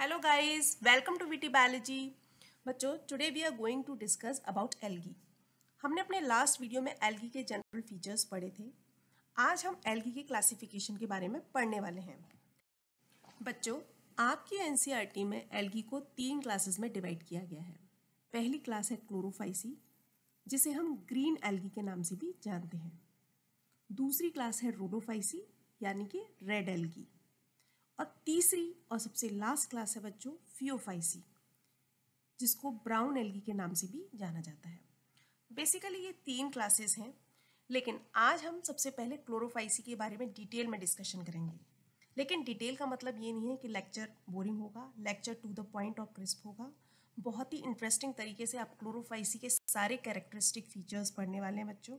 Hello guys, welcome to VT Biology. बच्चों, today we are going to discuss about algae. हमने अपने last video में algae के general features पढ़े थे. आज हम algae के क्लासिफिकेशन के बारे में पढ़ने वाले हैं. बच्चों, आपकी एनसीईआरटी में algae को 3 क्लासेस में डिवाइड किया गया है. पहली क्लास है क्लोरोफाइसी, जिसे हम ग्रीन algae के नाम से भी जानते हैं. दूसरी क्लास है रोडोफाइसी, यानी कि रेड algae. और तीसरी और सबसे लास्ट क्लास है बच्चों फियोफाइसी, जिसको ब्राउन एल्गी के नाम से भी जाना जाता है. बेसिकली ये 3 क्लासेस हैं, लेकिन आज हम सबसे पहले क्लोरोफाइसी के बारे में डिटेल में डिस्कशन करेंगे. लेकिन डिटेल का मतलब ये नहीं है कि लेक्चर बोरिंग होगा, लेक्चर टू द पॉइंट और क्रिस्प होगा. बहुत ही इंटरेस्टिंग तरीके से आप क्लोरोफाइसी के सारे कैरेक्टरिस्टिक फीचर्स पढ़ने वाले हैं बच्चों.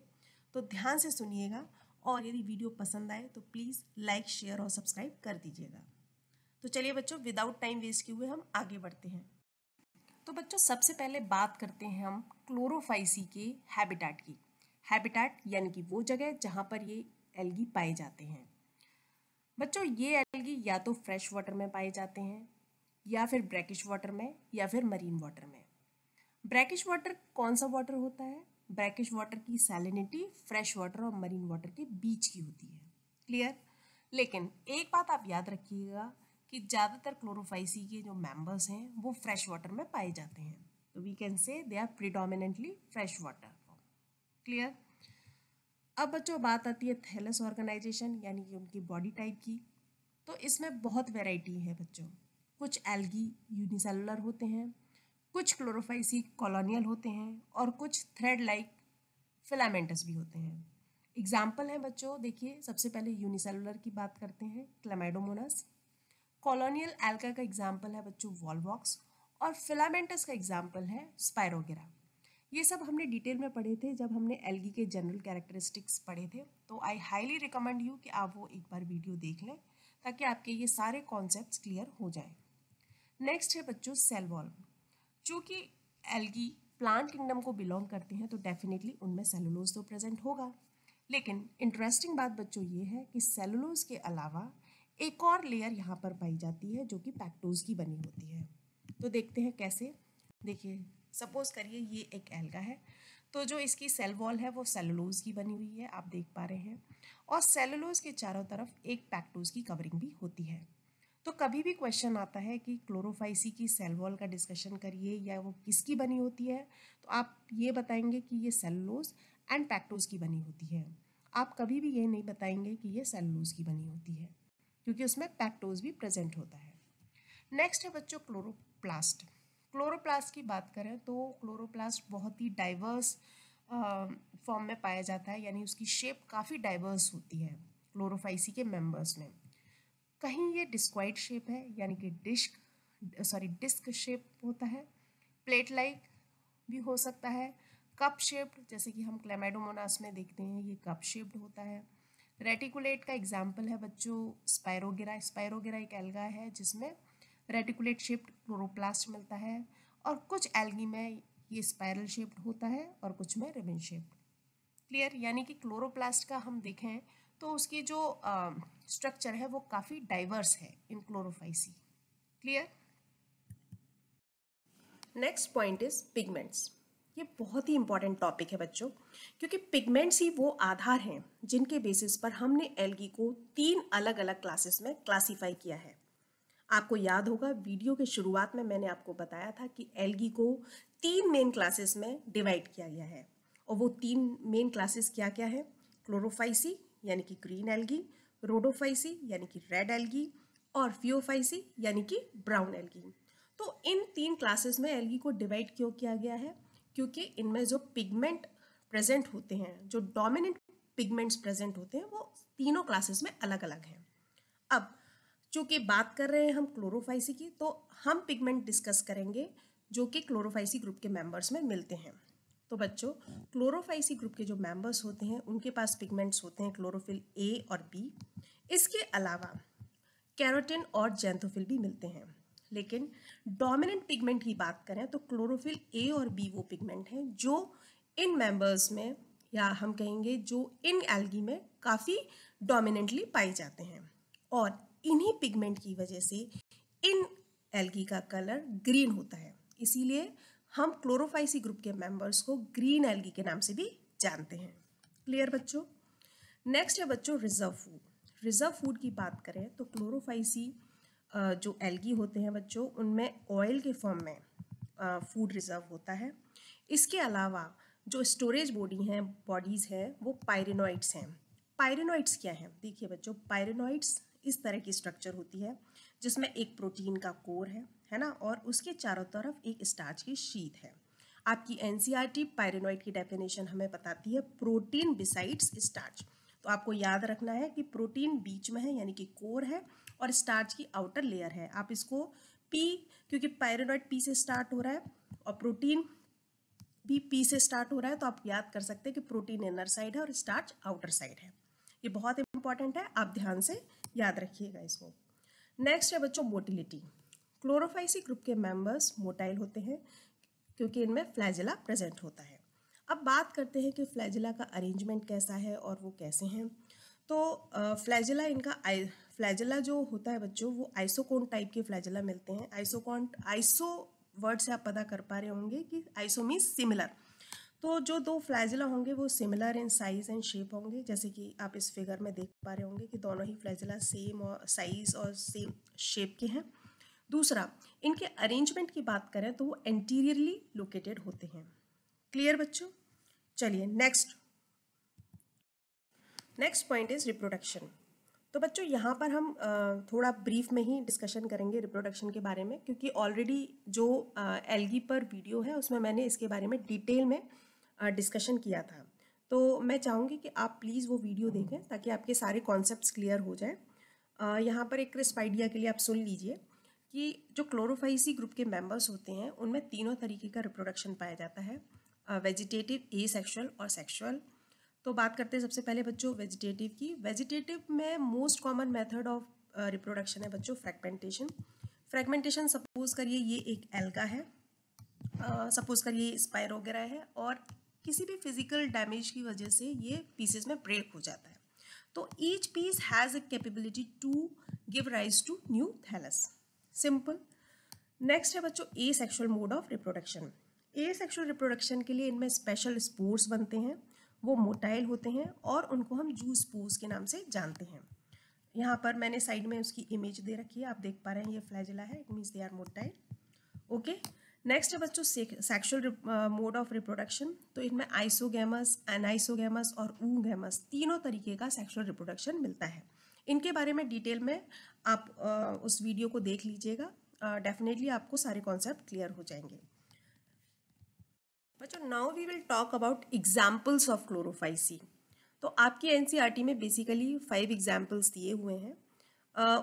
तो ध्यान से सुनिएगा, और यदि वीडियो पसंद आए तो प्लीज़ लाइक, शेयर और सब्सक्राइब कर दीजिएगा. तो चलिए बच्चों, विदाउट टाइम वेस्ट किए हुए हम आगे बढ़ते हैं. तो बच्चों, सबसे पहले बात करते हैं हम क्लोरोफाइसी के हैबिटेट की. हैबिटेट यानी कि वो जगह जहाँ पर ये एल्गी पाए जाते हैं. बच्चों, ये एल्गी या तो फ्रेश वाटर में पाए जाते हैं, या फिर ब्रैकिश वाटर में, या फिर मरीन वाटर में. ब्रैकिश वाटर कौन सा वाटर होता है? ब्रैकिश वाटर की सैलिनिटी फ्रेश वाटर और मरीन वाटर के बीच की होती है. क्लियर? लेकिन एक बात आप याद रखिएगा कि ज़्यादातर क्लोरोफाइसी के जो मेंबर्स हैं वो फ्रेश वाटर में पाए जाते हैं. तो we can say they are predominantly fresh water. Clear? अब बच्चों बात आती है थैलस ऑर्गेनाइजेशन, यानी कि उनकी बॉडी टाइप की. तो इसमें बहुत वैरायटी है बच्चों. कुछ एल्गी यूनिसेलुलर होते हैं, कुछ क्लोरोफाइसी कॉलोनियल होते हैं, और कुछ थ्रेड लाइक फिलामेंटस भी होते हैं. एग्जाम्पल है बच्चों, देखिए सबसे पहले यूनिसेलुलर की बात करते हैं, क्लैमाइडोमोनास. कॉलोनियल एल्गा का एग्जाम्पल है बच्चों वॉलवॉक्स, और फिलामेंटस का एग्जाम्पल है स्पायरोगेरा. ये सब हमने डिटेल में पढ़े थे जब हमने एल्गी के जनरल कैरेक्टरिस्टिक्स पढ़े थे. तो आई हाईली रिकमेंड यू कि आप वो एक बार वीडियो देख लें, ताकि आपके ये सारे कॉन्सेप्ट्स क्लियर हो जाए. नेक्स्ट है बच्चों सेल वॉल. चूँकि एल्गी प्लांट किंगडम को बिलोंग करते हैं तो डेफिनेटली उनमें सेलुलोज तो प्रेजेंट होगा. लेकिन इंटरेस्टिंग बात बच्चों ये है कि सेलुलोज के अलावा एक और लेयर यहाँ पर पाई जाती है जो कि पैक्टोज की बनी होती है. तो देखते हैं कैसे. देखिए, सपोज करिए ये एक एल्गा है, तो जो इसकी सेल वॉल है वो सेलुलोज की बनी हुई है, आप देख पा रहे हैं. और सेलुलोज के चारों तरफ एक पैक्टोज की कवरिंग भी होती है. तो कभी भी क्वेश्चन आता है कि क्लोरोफाइसी की सेल वॉल का डिस्कशन करिए या वो किसकी बनी होती है, तो आप ये बताएंगे कि ये सेलुलोज एंड पैक्टोज की बनी होती है. आप कभी भी ये नहीं बताएंगे कि ये सेलुलोज की बनी होती है, क्योंकि उसमें पैक्टोज भी प्रेजेंट होता है. नेक्स्ट है बच्चों क्लोरोप्लास्ट. क्लोरोप्लास्ट की बात करें तो क्लोरोप्लास्ट बहुत ही डाइवर्स फॉर्म में पाया जाता है, यानी उसकी शेप काफ़ी डाइवर्स होती है क्लोरोफाइसी के मेंबर्स में. कहीं ये डिस्क्वाइड शेप है, यानी कि डिस्क शेप होता है. प्लेट लाइक भी हो सकता है. कप शेप्ड, जैसे कि हम क्लैमाइडोमोनास में देखते हैं, ये कप शेप्ड होता है. रेटिकुलेट का एग्जाम्पल है बच्चों स्पायरोगेरा. स्पायरोगेरा एक एल्गा है जिसमें रेटिकुलेट शेप्ड क्लोरोप्लास्ट मिलता है, और कुछ एल्गी में ये स्पायरल शेप्ड होता है और कुछ में रिबन शेप्ड. क्लियर? यानी कि क्लोरोप्लास्ट का हम देखें तो उसकी जो स्ट्रक्चर है वो काफ़ी डाइवर्स है in Chlorophyceae. Clear? Next point is pigments. ये बहुत ही इंपॉर्टेंट टॉपिक है बच्चों, क्योंकि पिगमेंट्स ही वो आधार हैं जिनके बेसिस पर हमने एल्गी को 3 अलग अलग क्लासेस में क्लासीफाई किया है. आपको याद होगा वीडियो के शुरुआत में मैंने आपको बताया था कि एल्गी को 3 मेन क्लासेस में डिवाइड किया गया है. और वो 3 मेन क्लासेस क्या क्या है? क्लोरोफाइसी यानी कि ग्रीन एल्गी, रोडोफाइसी यानी कि रेड एल्गी, और फियोफाइसी यानी कि ब्राउन एल्गी. तो इन 3 क्लासेस में एल्गी को डिवाइड क्यों किया गया है? क्योंकि इनमें जो पिगमेंट प्रेजेंट होते हैं, जो डोमिनेंट पिगमेंट्स प्रेजेंट होते हैं, वो तीनों क्लासेस में अलग अलग हैं. अब चूँकि बात कर रहे हैं हम क्लोरोफाइसी की, तो हम पिगमेंट डिस्कस करेंगे जो कि क्लोरोफाइसी ग्रुप के मेंबर्स में मिलते हैं. तो बच्चों, क्लोरोफाइसी ग्रुप के जो मेंबर्स होते हैं उनके पास पिगमेंट्स होते हैं क्लोरोफिल ए और बी. इसके अलावा कैरोटिन और जैंथोफिल भी मिलते हैं. लेकिन डोमिनेंट पिगमेंट की बात करें तो क्लोरोफिल ए और बी वो पिगमेंट हैं जो इन मेंबर्स में, या हम कहेंगे जो इन एल्गी में काफ़ी डोमिनेंटली पाए जाते हैं. और इन्हीं पिगमेंट की वजह से इन एल्गी का कलर ग्रीन होता है, इसीलिए हम क्लोरोफाइसी ग्रुप के मेंबर्स को ग्रीन एल्गी के नाम से भी जानते हैं। क्लियर बच्चों? नेक्स्ट है बच्चों रिजर्व फूड। रिजर्व फूड की बात करें तो क्लोरोफाइसी जो एल्गी होते हैं बच्चों, उनमें ऑयल के फॉर्म में फूड रिजर्व होता है। इसके अलावा जो स्टोरेज बॉडीज़ हैं वो पायरेनोइड्स हैं। पायरेनोइड्स क्या हैं? देखिए बच्चों, पायरेनोइड्स इस तरह की स्ट्रक्चर होती है जिसमें एक प्रोटीन का कोर है ना, और उसके चारों तरफ एक स्टार्च की शीट है। आपकी एनसीईआरटी पायरेनोइड की डेफिनेशन हमें बताती है प्रोटीन बिसाइड्स स्टार्च। तो आपको याद रखना है कि प्रोटीन बीच में है यानी कि कोर है और स्टार्च की आउटर लेयर है। आप इसको पी, क्योंकि पायरेनोइड पी से स्टार्ट हो रहा है और प्रोटीन भी पी से स्टार्ट हो रहा है, तो आप याद कर सकते हैं कि प्रोटीन इनर साइड है और स्टार्च आउटर साइड है। ये बहुत इंपॉर्टेंट है, आप ध्यान से याद रखिएगा इसको। नेक्स्ट है बच्चों मोटिलिटी। क्लोरोफाइसी ग्रुप के मेंबर्स मोटाइल होते हैं क्योंकि इनमें फ्लैजिला प्रेजेंट होता है। अब बात करते हैं कि फ्लैजिला का अरेंजमेंट कैसा है और वो कैसे हैं। तो फ्लैजिला जो होता है बच्चों, वो आइसोकोन टाइप के फ्लैजिला मिलते हैं। आइसो वर्ड से आप पता कर पा रहे होंगे कि आइसो मीन्स सिमिलर। तो जो दो फ्लैजिला होंगे वो similar in size and shape होंगे, जैसे कि आप इस फिगर में देख पा रहे होंगे कि दोनों ही फ्लैजिला सेम और साइज और सेम शेप के हैं। दूसरा, इनके अरेंजमेंट की बात करें तो वो एंटीरियरली लोकेटेड होते हैं। क्लियर बच्चों? चलिए नेक्स्ट पॉइंट इज रिप्रोडक्शन। तो बच्चों यहाँ पर हम थोड़ा ब्रीफ में ही डिस्कशन करेंगे रिप्रोडक्शन के बारे में, क्योंकि ऑलरेडी जो एल्गी पर वीडियो है उसमें मैंने इसके बारे में डिटेल में डिस्कशन किया था। तो मैं चाहूँगी कि आप प्लीज़ वो वीडियो देखें ताकि आपके सारे कॉन्सेप्ट्स क्लियर हो जाए। यहाँ पर एक क्रिस्प आइडिया के लिए आप सुन लीजिए कि जो क्लोरोफाइसी ग्रुप के मेंबर्स होते हैं उनमें तीनों तरीके का रिप्रोडक्शन पाया जाता है, वेजिटेटिव, एसेक्सुअल और सेक्सुअल। तो बात करते हैं सबसे पहले बच्चों वेजिटेटिव की। वेजिटेटिव में most common method of reproduction है बच्चों फ्रैगमेंटेशन। फ्रैगमेंटेशन सपोज करिए ये एक एल्गा है, सपोज करिए स्पाइरोगेरा है, और किसी भी फिजिकल डैमेज की वजह से ये पीसेस में ब्रेक हो जाता है। तो each piece has a capability to give rise to new thallus. Simple. Next है बच्चों asexual mode of reproduction. Asexual reproduction के लिए इनमें स्पेशल स्पोर्स बनते हैं, वो मोटाइल होते हैं और उनको हम जू स्पोर्स के नाम से जानते हैं। यहाँ पर मैंने साइड में उसकी इमेज दे रखी है, आप देख पा रहे हैं ये फ्लैजिला है, it means they are motile. Okay. Next है बच्चों सेक्सुअल मोड ऑफ रिप्रोडक्शन। तो इनमें आइसोगैमस, एनाइसोगैमस और oogamous तीनों तरीके का सेक्सुअल रिप्रोडक्शन मिलता है। इनके बारे में डिटेल में आप उस वीडियो को देख लीजिएगा, डेफिनेटली आपको सारे कॉन्सेप्ट क्लियर हो जाएंगे। बच्चों now we will talk about examples of chlorophyceae. तो आपकी एनसीईआरटी में बेसिकली 5 एग्जाम्पल्स दिए हुए हैं।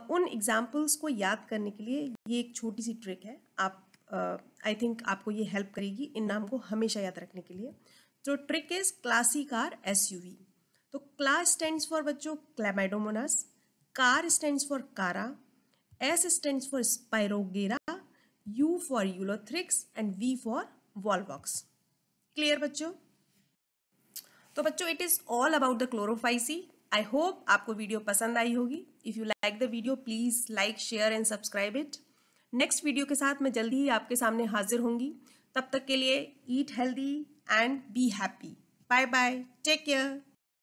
उन एग्जाम्पल्स को याद करने के लिए ये एक छोटी सी ट्रिक है, आप आई थिंक आपको ये हेल्प करेगी इन नाम को हमेशा याद रखने के लिए। तो trick is classy car SUV। तो क्लास स्टैंड्स फॉर बच्चों Chlamydomonas, car stands for Chara, S stands for Spirogyra, U for Ulothrix and V for Volvox. Clear बच्चों? तो बच्चों it is all about the Chlorophyceae. I hope आपको video पसंद आई होगी। If you like the video please like, share and subscribe it. Next video के साथ मैं जल्दी ही आपके सामने हाजिर होंगी। तब तक के लिए eat healthy and be happy. Bye bye, take care.